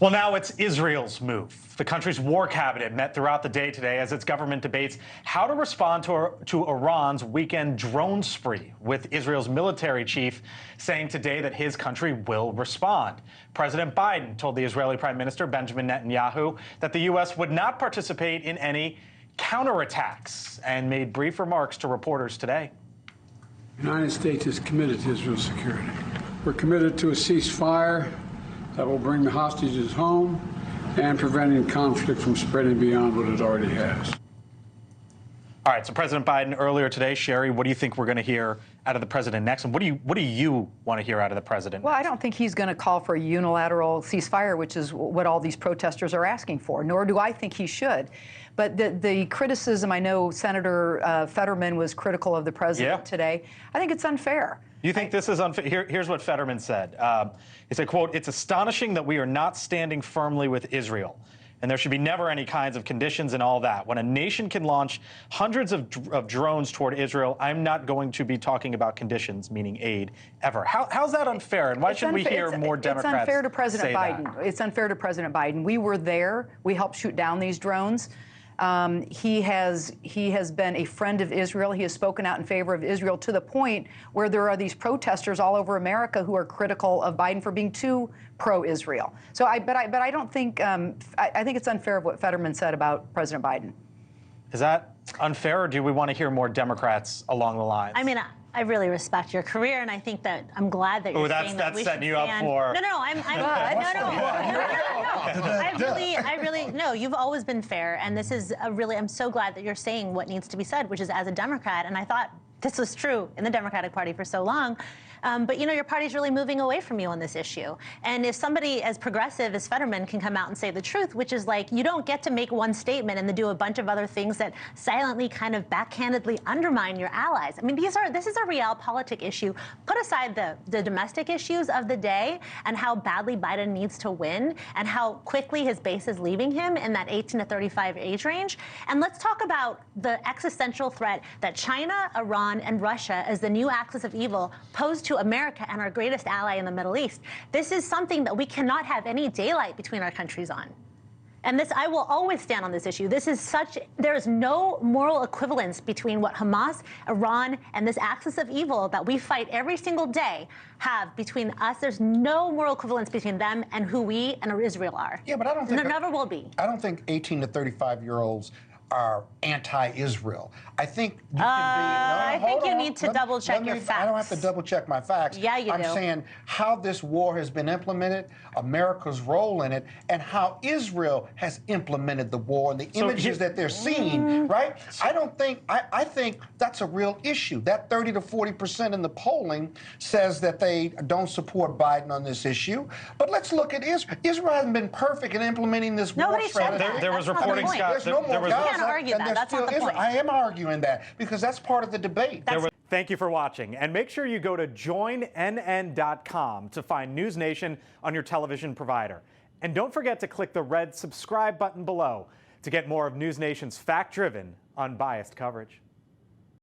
Well, now it's Israel's move. The country's war cabinet met throughout the day today as its government debates how to respond to Iran's weekend drone spree, with Israel's military chief saying today that his country will respond. President Biden told the Israeli Prime Minister Benjamin Netanyahu that the U.S. would not participate in any counterattacks and made brief remarks to reporters today. The United States is committed to Israel's security. We're committed to a ceasefire that will bring the hostages home and preventing conflict from spreading beyond what it already has. All right, so President Biden earlier today, Sherry, what do you think we're going to hear out of the president next? And what do you want to hear out of the president Well, next? I don't think he's going to call for a unilateral ceasefire, which is what all these protesters are asking for, nor do I think he should. But the criticism, I know Senator Fetterman was critical of the president today. I think it's unfair. You think this is unfair? Here's what Fetterman said. He said, quote, "It's astonishing that we are not standing firmly with Israel. And there should be never any kinds of conditions and all that. When a nation can launch hundreds of drones toward Israel, I'm not going to be talking about conditions, meaning aid, ever." How's that unfair? And why should we hear more Democrats It's unfair to President say Biden. that? It's unfair to President Biden. We were there. We helped shoot down these drones. He has been a friend of Israel. He has spoken out in favor of Israel to the point where there are these protesters all over America who are critical of Biden for being too pro-Israel. So, but I don't think I think it's unfair of what Fetterman said about President Biden. Is that unfair, or do we want to hear more Democrats along the lines? I mean, I really respect your career, and I think that I'm glad that you're saying that we should stand. That's setting you up for. I really, no, you've always been fair, and this is I'm so glad that you're saying what needs to be said, which is as a Democrat, and I thought this was true in the Democratic Party for so long. But, you know, your party's really moving away from you on this issue. And if somebody as progressive as Fetterman can come out and say the truth, which is like, you don't get to make one statement and then do a bunch of other things that silently kind of backhandedly undermine your allies. I mean, this is a realpolitik issue. Put aside the domestic issues of the day and how badly Biden needs to win and how quickly his base is leaving him in that 18 to 35 age range. And let's talk about the existential threat that China, Iran, and Russia as the new axis of evil pose to America and our greatest ally in the Middle East. This is something that we cannot have any daylight between our countries on. And this, I will always stand on this issue. There is no moral equivalence between what Hamas, Iran, and this axis of evil that we fight every single day have between us. There's no moral equivalence between them and who we and Israel are. Yeah, but I don't think... never will be. I don't think 18 to 35-year-olds are anti-Israel. I think you can be... I think you need to double-check your facts. I don't have to double-check my facts. Yeah, you do. I'm saying how this war has been implemented, America's role in it, and how Israel has implemented the war and the images that they're seeing, right? I think that's a real issue. That 30 to 40% in the polling says that they don't support Biden on this issue. But let's look at Israel. Israel hasn't been perfect in implementing this war strategy. There was reporting, Scott. There's no more guns. Argue that. That's not the point. I am arguing that because that's part of the debate. Thank you for watching, and make sure you go to joinnn.com to find NewsNation on your television provider. And don't forget to click the red subscribe button below to get more of NewsNation's fact-driven, unbiased coverage.